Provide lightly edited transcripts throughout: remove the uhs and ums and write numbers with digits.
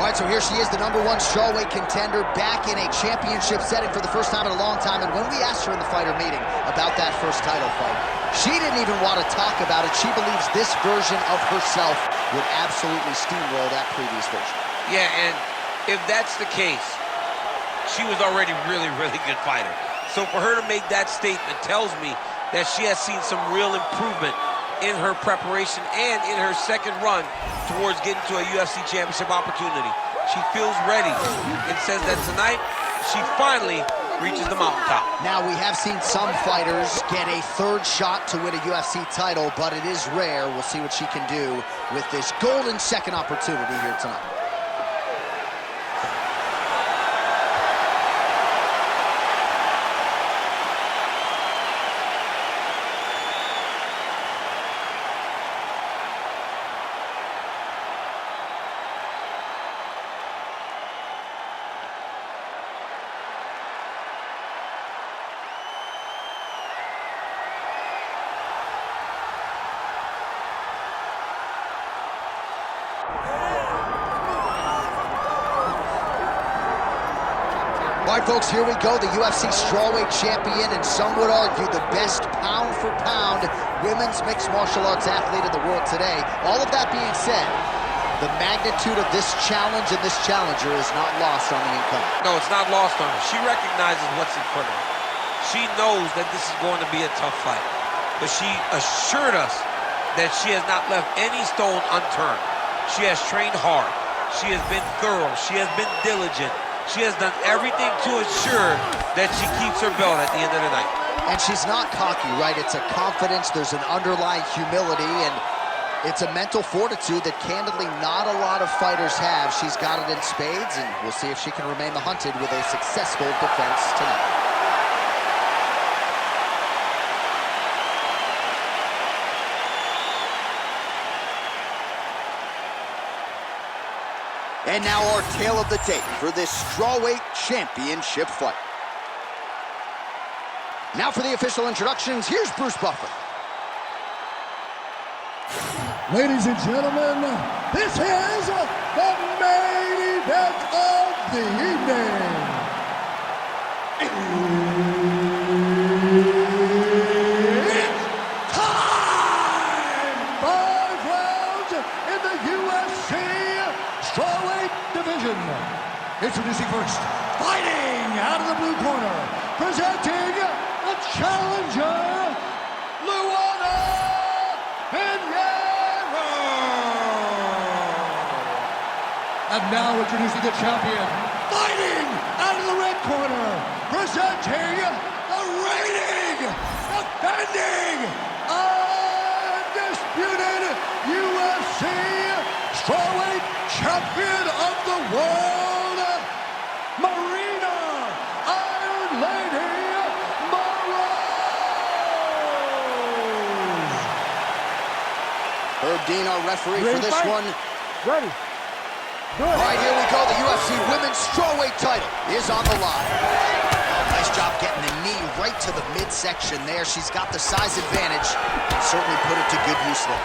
All right, so here she is, the #1 strawweight contender, back in a championship setting for the first time in a long time. And when we asked her in the fighter meeting about that first title fight, she didn't even want to talk about it. She believes this version of herself would absolutely steamroll that previous version. Yeah, and if that's the case, she was already really good fighter. So for her to make that statement tells me that she has seen some real improvement in her preparation and in her second run towards getting to a UFC championship opportunity. She feels ready and says that tonight she finally reaches the mountaintop. Now, we have seen some fighters get a third shot to win a UFC title, but it is rare. We'll see what she can do with this golden second opportunity here tonight. All right, folks, here we go. The UFC strawweight champion, and some would argue the best pound-for-pound women's mixed martial arts athlete in the world today. All of that being said, the magnitude of this challenge and this challenger is not lost on the incumbent. No, it's not lost on her. She recognizes what's in front of her. She knows that this is going to be a tough fight. But she assured us that she has not left any stone unturned. She has trained hard. She has been thorough. She has been diligent. She has done everything to ensure that she keeps her belt at the end of the night. And she's not cocky, right? It's a confidence, there's an underlying humility, and it's a mental fortitude that candidly not a lot of fighters have. She's got it in spades, and we'll see if she can remain the hunted with a successful defense tonight. And now our tale of the tape for this strawweight championship fight. Now for the official introductions, here's Bruce Buffer. Ladies and gentlemen, this is the main event of the evening. It's time! 5 rounds in the UFC strawweight division. Introducing first, fighting out of the blue corner, presenting the challenger, Luana Pinheiro. And now introducing the champion, fighting out of the red corner, presenting the reigning, defending, undisputed UFC strawweight champion of the world, Maryna Iron Lady Moroz. Herb Dean, our referee for this one. Ready. Good. All right, here we go. The UFC Women's Strawweight title is on the line. Oh, nice job getting the knee right to the midsection there. She's got the size advantage and certainly put it to good use there.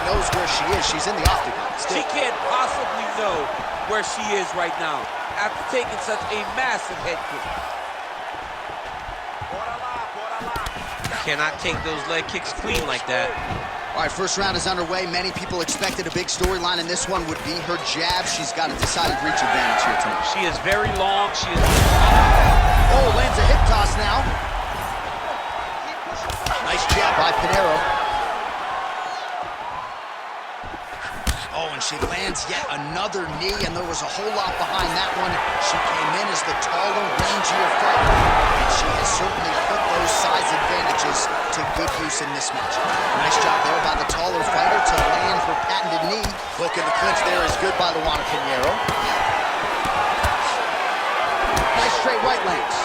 Knows where she is. She's in the octagon still. She can't possibly know where she is right now after taking such a massive head kick. Cannot take those leg kicks clean like that. All right, first round is underway. Many people expected a big storyline, and this one would be her jab. She's got a decided reach advantage here tonight. She is very long. She is... Oh, lands a hip toss now. Nice jab by Pinheiro. Oh, and she lands yet another knee, and there was a whole lot behind that one. She came in as the taller, rangier fighter, and she has certainly put those size advantages to good use in this match. Nice job there by the taller fighter to land her patented knee. Hook in the clinch there is good by Luana Pinheiro. Nice straight right lands.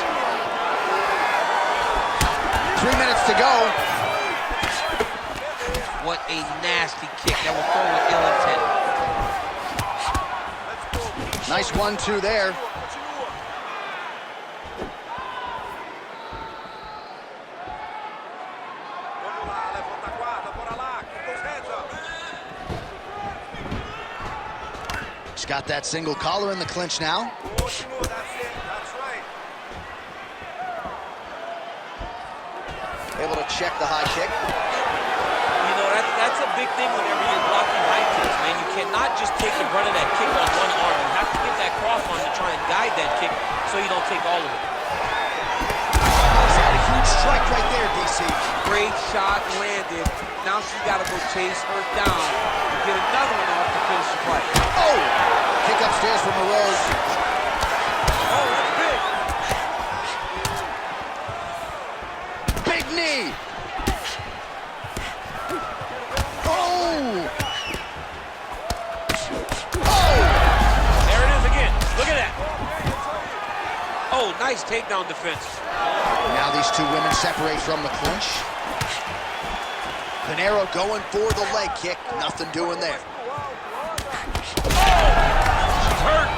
3 minutes to go. What a nasty kick that was thrown with ill intent. Nice 1-2 there. got that single collar in the clinch now. That's it. That's right. Able to check the high kick. You know, that's a big thing whenever you're blocking high kicks, man. You cannot just take the brunt of that kick on one arm. You have to get that cross arm to try and guide that kick so you don't take all of it. He's got a huge strike right there, DC. Great shot landed. Now she's got to go chase her down to get another one off to finish the fight. Oh! Kick upstairs from Moroz. Oh, that's big. Big knee. Oh! Oh! There it is again. Look at that. Oh, nice takedown defense. Now these two women separate from the clinch. Pinheiro going for the leg kick. Nothing doing there. She's hurt.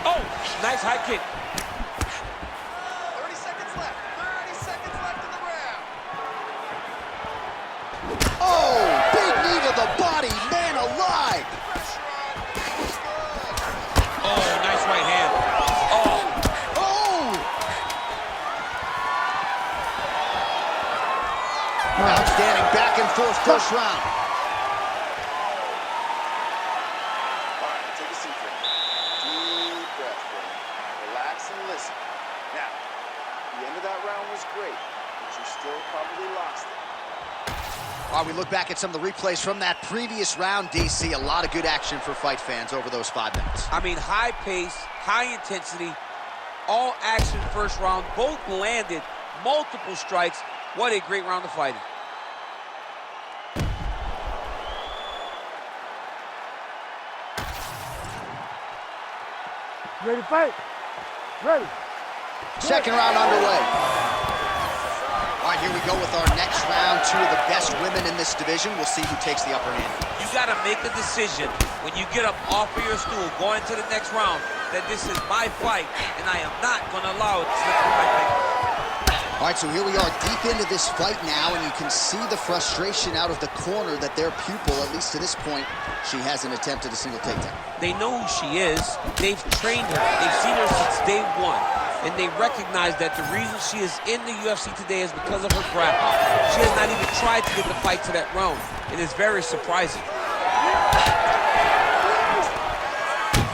Oh, nice high kick. 30 seconds left. 30 seconds left in the round. Oh! Big knee to the body. Man alive. Oh, nice right hand. Oh. Outstanding back and forth first round. All right, take a seat for a minute. Deep breath, Billy. Relax and listen. Now, the end of that round was great, but you still probably lost it. While we look back at some of the replays from that previous round, DC, a lot of good action for fight fans over those 5 minutes. I mean, high pace, high intensity, all action first round. Both landed multiple strikes. What a great round of fighting. Ready to fight? Ready. Second round underway. All right, here we go with our next round. 2 of the best women in this division. We'll see who takes the upper hand. You got to make a decision when you get up off of your stool going into the next round that this is my fight and I am not going to allow it to slip through my fingers. All right, so here we are deep into this fight now, and you can see the frustration out of the corner that their pupil, at least to this point, she hasn't attempted a single takedown. They know who she is. They've trained her. They've seen her since day one. And they recognize that the reason she is in the UFC today is because of her grappling. She has not even tried to get the fight to that round. It is very surprising.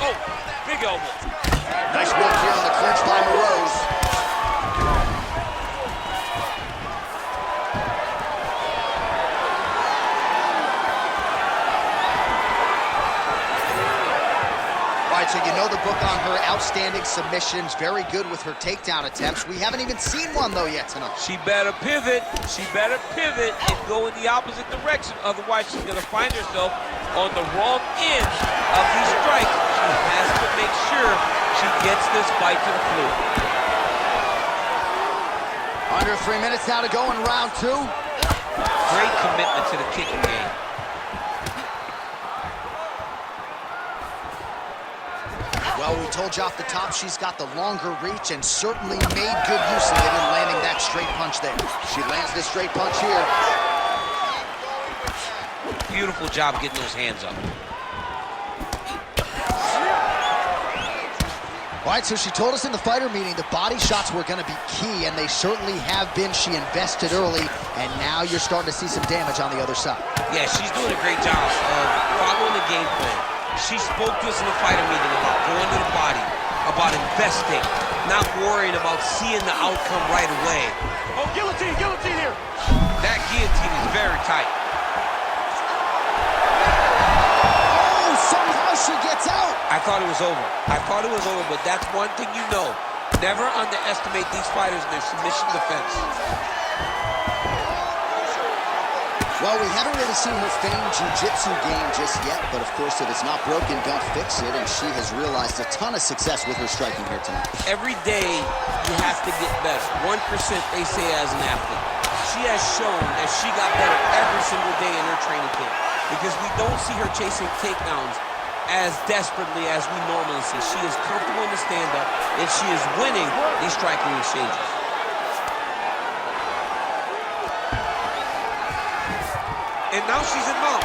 Oh, big elbow. Nice work here on the clinch by Moroz. So you know the book on her outstanding submissions, very good with her takedown attempts. We haven't even seen one, though, yet tonight. She better pivot. She better pivot and go in the opposite direction. Otherwise, she's going to find herself on the wrong end of these strikes. She has to make sure she gets this fight to the floor. Under 3 minutes now to go in round 2. Great commitment to the kicking game. Well, we told you off the top she's got the longer reach and certainly made good use of it in landing that straight punch there. She lands this straight punch here. Beautiful job getting those hands up. All right, so she told us in the fighter meeting the body shots were going to be key, and they certainly have been. She invested early, and now you're starting to see some damage on the other side. Yeah, she's doing a great job of following the game plan. She spoke to us in the fighter meeting about going to the body, about investing, not worrying about seeing the outcome right away. Oh, guillotine here. That guillotine is very tight. Oh, somehow she gets out. I thought it was over. But that's one thing you know. Never underestimate these fighters in their submission defense. Well, we haven't really seen her famed jiu-jitsu game just yet, but of course, if it's not broken, don't fix it, and she has realized a ton of success with her striking here tonight. Every day, you have to get better. 1%, they say, as an athlete. She has shown that she got better every single day in her training camp because we don't see her chasing takedowns as desperately as we normally see. She is comfortable in the stand-up, and she is winning these striking exchanges. And now she's in mount.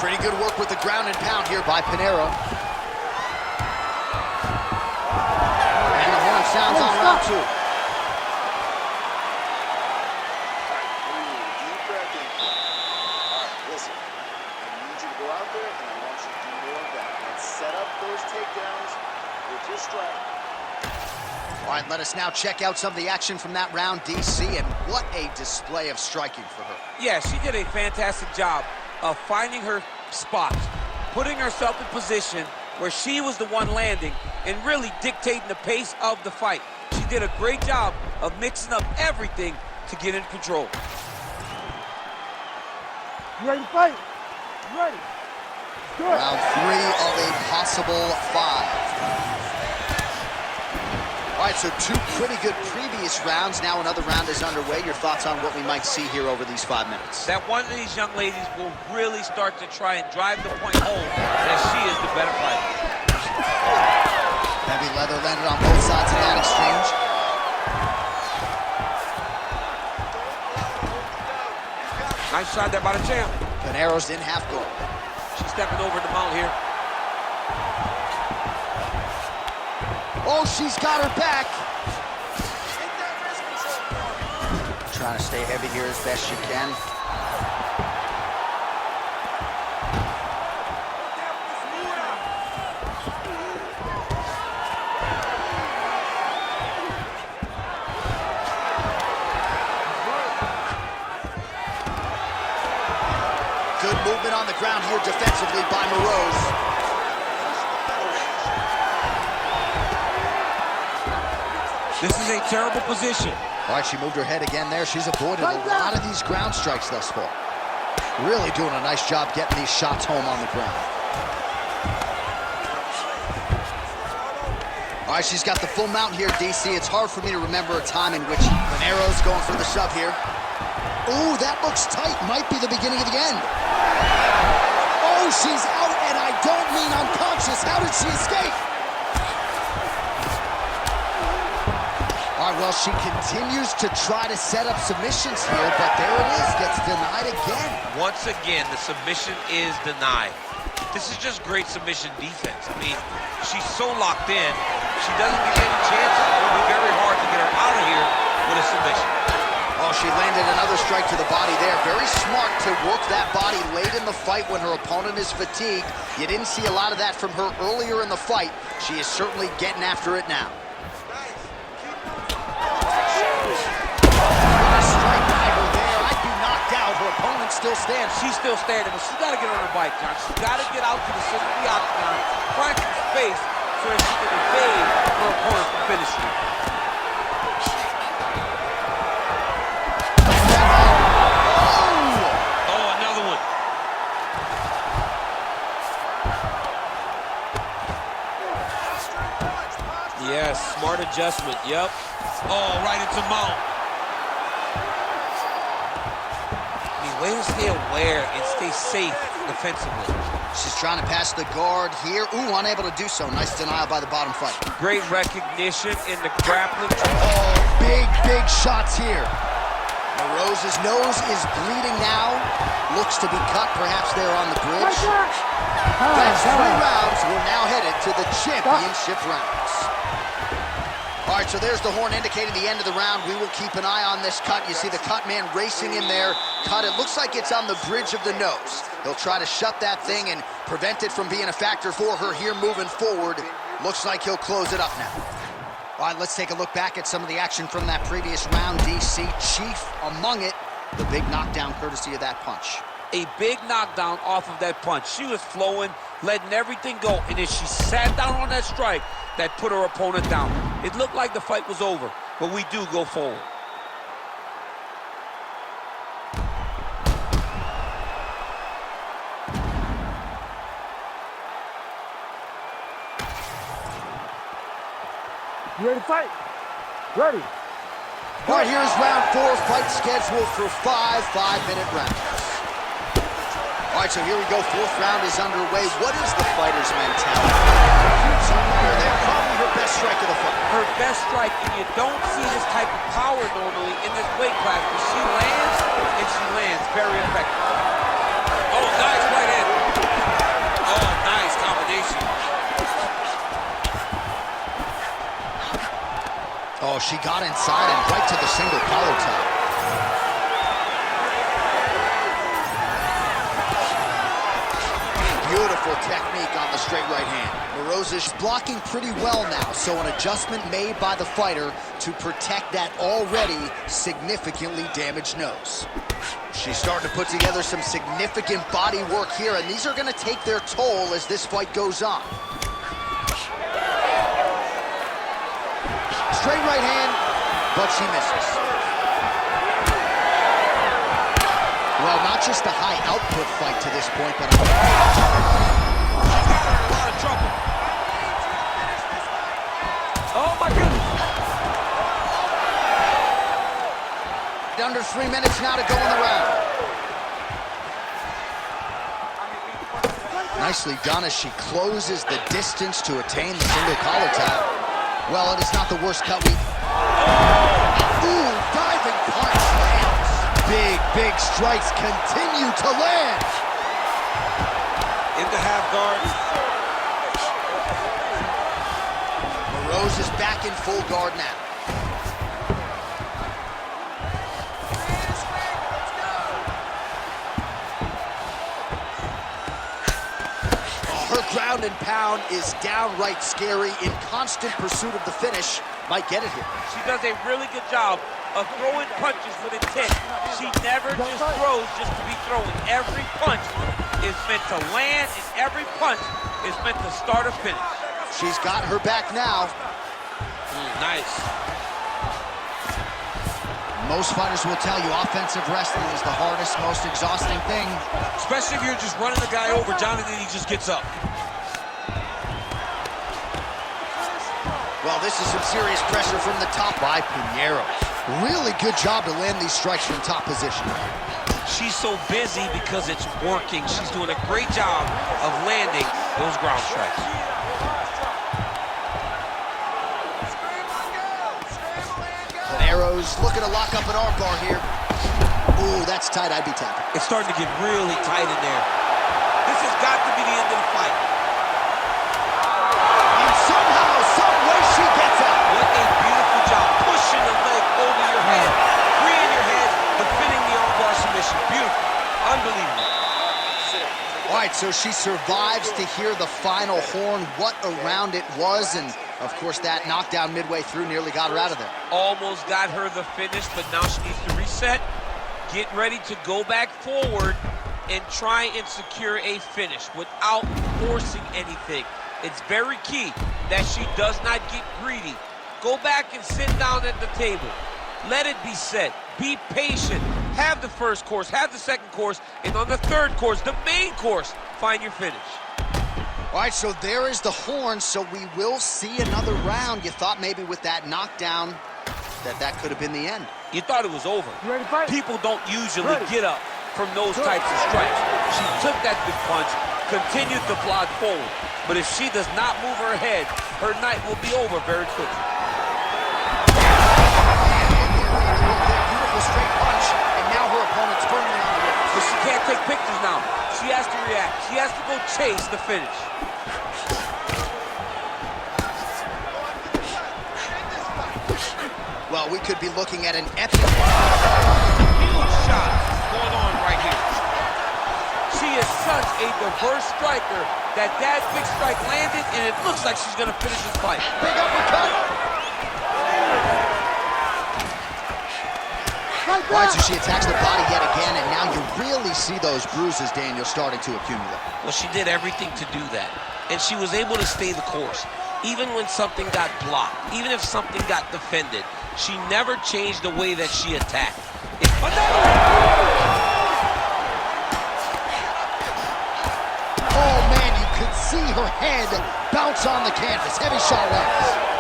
Pretty good work with the ground and pound here by Pinheiro. And the horn sounds on round 2. Deep breath in. All right, listen. I need you to go out there, and I want you to do more of that. Let's set up those takedowns with your strike. All right, let us now check out some of the action from that round, DC, and what a display of striking for her. Yeah, she did a fantastic job of finding her spots, putting herself in position where she was the one landing and really dictating the pace of the fight. She did a great job of mixing up everything to get in control. You ready to fight? You ready? Good. Round 3 of a possible 5. All right, so 2 pretty good previous rounds. Now another round is underway. Your thoughts on what we might see here over these 5 minutes? That one of these young ladies will really start to try and drive the point home that she is the better fighter. Heavy leather landed on both sides of that exchange. Nice shot there by the champ. Pinheiro's in half guard. She's stepping over the mount here. Oh, she's got her back. Trying to stay heavy here as best she can. Good movement on the ground here defensively by Moroz. This is a terrible position. All right, she moved her head again there. She's avoided a lot of these ground strikes thus far. Really doing a nice job getting these shots home on the ground. All right, she's got the full mount here, DC. It's hard for me to remember a time in which Pinheiro's going for the shove here. Ooh, that looks tight. Might be the beginning of the end. Oh, she's out, and I don't mean unconscious. How did she escape? All right, well, she continues to try to set up submissions here, but there it is, gets denied again. Once again, the submission is denied. This is just great submission defense. I mean, she's so locked in, she doesn't get any chances. It will be very hard to get her out of here with a submission. Oh, she landed another strike to the body there. Very smart to work that body late in the fight when her opponent is fatigued. You didn't see a lot of that from her earlier in the fight. She is certainly getting after it now. Her opponent still stands. She's still standing, but she's got to get on her bike, John. She's got to get out to the center of the octagon, find some space so that she can evade her opponent from finishing. Oh, another one. Yes, smart adjustment, yep. Oh, right into mount. Way to stay aware and stay safe defensively. She's trying to pass the guard here. Ooh, unable to do so. Nice denial by the bottom fight. Great recognition in the grappling. Oh, big shots here. Moroz's nose is bleeding now. Looks to be cut, perhaps there on the bridge. That's 3 rounds. We're now headed to the championship rounds. All right, so there's the horn indicating the end of the round. We will keep an eye on this cut. You see the cut man racing in there. Cut, it looks like it's on the bridge of the nose. He'll try to shut that thing and prevent it from being a factor for her here moving forward. Looks like he'll close it up now. All right, let's take a look back at some of the action from that previous round, DC. Chief among it, the big knockdown courtesy of that punch. A big knockdown off of that punch. She was flowing, letting everything go, and as she sat down on that strike, that put her opponent down. It looked like the fight was over, but we do go forward. You ready to fight? Ready. All right, here's round 4, fight scheduled for 5 5-minute rounds. All right, so here we go. 4th round is underway. What is the fighter's mentality? They're probably her best strike of the fight. Her best strike, and you don't see this type of power normally in this weight class, but she lands, and she lands very effective. Oh, nice right hand. Oh, she got inside and right to the single collar tie. Beautiful technique on the straight right hand. Moroz is blocking pretty well now, so an adjustment made by the fighter to protect that already significantly damaged nose. She's starting to put together some significant body work here, and these are going to take their toll as this fight goes on. Straight right hand, but she misses. Well, not just a high output fight to this point, but She got her in a lot of trouble. Oh my goodness. under 3 minutes now to go in the round. Nicely done as she closes the distance to attain the single collar tie. Well, it is not the worst cut we've... Ooh, diving punch lands. Big strikes continue to land. In the half guard. Moroz is back in full guard now. Her ground and pound is downright scary. In constant pursuit of the finish, might get it here. She does a really good job of throwing punches with intent. She never just throws just to be throwing. Every punch is meant to land, and every punch is meant to start or finish. She's got her back now. Nice. Most fighters will tell you offensive wrestling is the hardest, most exhausting thing. Especially if you're just running the guy over, Jonathan, he just gets up. Well, this is some serious pressure from the top by Pinheiro. Really good job to land these strikes from top position. She's so busy because it's working. She's doing a great job of landing those ground strikes. Pinheiro's looking to lock up an armbar here. Ooh, that's tight. I'd be tapping. It's starting to get really tight in there. This has got to be the end of the fight. And somehow, some way, she gets up. What a beautiful job, pushing the leg over your head, freeing your head, defending the armbar submission. Beautiful, unbelievable. All right, so she survives to hear the final horn. What a round it was, and of course that knockdown midway through nearly got her out of there. Almost got her the finish, but now she needs to reset, get ready to go back forward, and try and secure a finish without forcing anything. It's very key that she does not get greedy. Go back and sit down at the table. Let it be set. Be patient. Have the first course, have the second course, and on the third course, the main course, find your finish. All right, so there is the horn, so we will see another round. You thought maybe with that knockdown that could have been the end. You thought it was over. You ready to fight? People don't usually get up from those types of strikes. She took that big punch, continued to plod forward. But if she does not move her head, her night will be over very quickly. Beautiful straight punch, and now her opponent's firmly on the ropes. But she can't take pictures now. She has to react. She has to go chase the finish. Well, we could be looking at an epic... Huge shots going on right here. She is such a diverse striker that big strike landed, and it looks like she's going to finish this fight. Big uppercut! All right, so she attacks the body yet again, and now you really see those bruises, Daniel, starting to accumulate. Well, she did everything to do that, and she was able to stay the course. Even when something got blocked, even if something got defended, she never changed the way that she attacked. Oh, man, you could see her head bounce on the canvas. Heavy shot lands.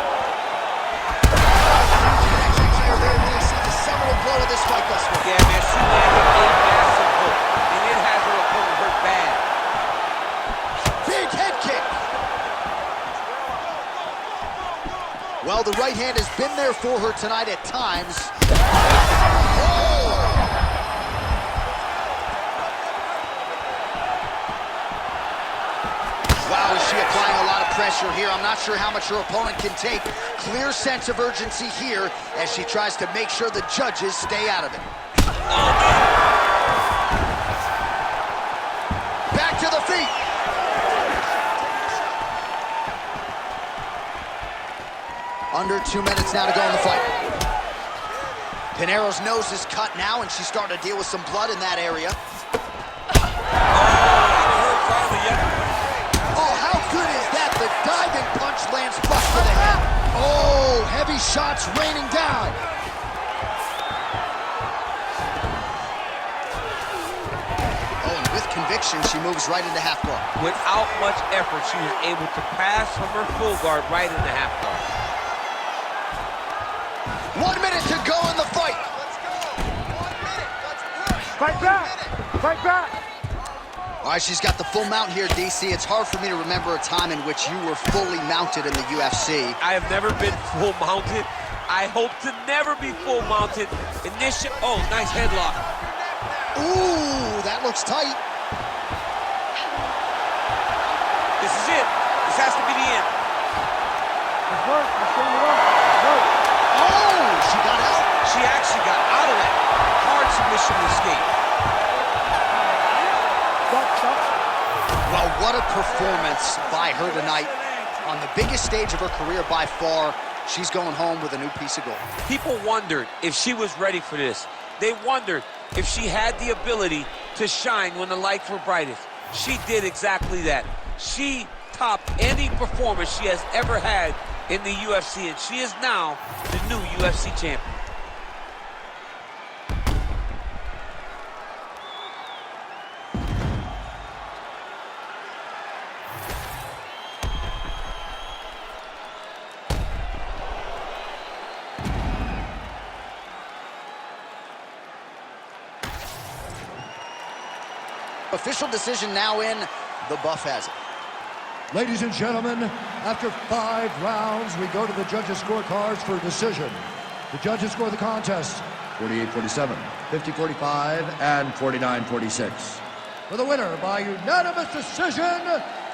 Really see the seminal blow of this fight thus far. Yeah, man, she landed a massive hook, and it has her opponent hurt bad. Big head kick. Well, the right hand has been there for her tonight at times. Oh! Wow, is she applying a lot of pressure here. I'm not sure how much her opponent can take. Clear sense of urgency here as she tries to make sure the judges stay out of it. Back to the feet. Under 2 minutes now to go in the fight. Pinheiro's nose is cut now, and she's starting to deal with some blood in that area. Oh, how good is that? The diving punch lands flush to the head. Oh, heavy shots raining down. Oh, and with conviction, she moves right into half guard. Without much effort, she was able to pass from her full guard right into half guard. 1 minute to go in the fight. Let's go. 1 minute. Let's push. Fight back! Fight back! All right, she's got the full mount here, DC. It's hard for me to remember a time in which you were fully mounted in the UFC. I have never been full mounted. I hope to never be full mounted. Oh, nice headlock. Ooh, that looks tight. This is it. This has to be the end. Let's work. Let's go to work. Work. Oh, she got out. She actually got out of that. Hard submission escape. Stop, stop. Well, what a performance by her tonight. On the biggest stage of her career by far, she's going home with a new piece of gold. People wondered if she was ready for this. They wondered if she had the ability to shine when the lights were brightest. She did exactly that. She topped any performance she has ever had in the UFC, and she is now the new UFC champion. Official decision now in. The buff has it. Ladies and gentlemen, after 5 rounds, we go to the judges' scorecards for a decision. The judges score the contest 48-47, 50-45, and 49-46. For the winner by unanimous decision,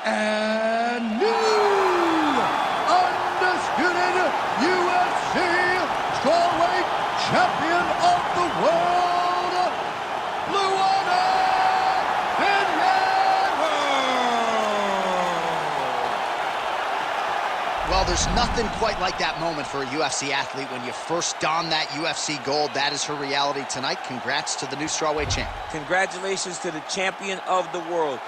and new undisputed UFC strawweight champion of the world, Luana Pinheiro! Well, there's nothing quite like that moment for a UFC athlete when you first don that UFC gold. That is her reality tonight. Congrats to the new strawweight champ. Congratulations to the champion of the world.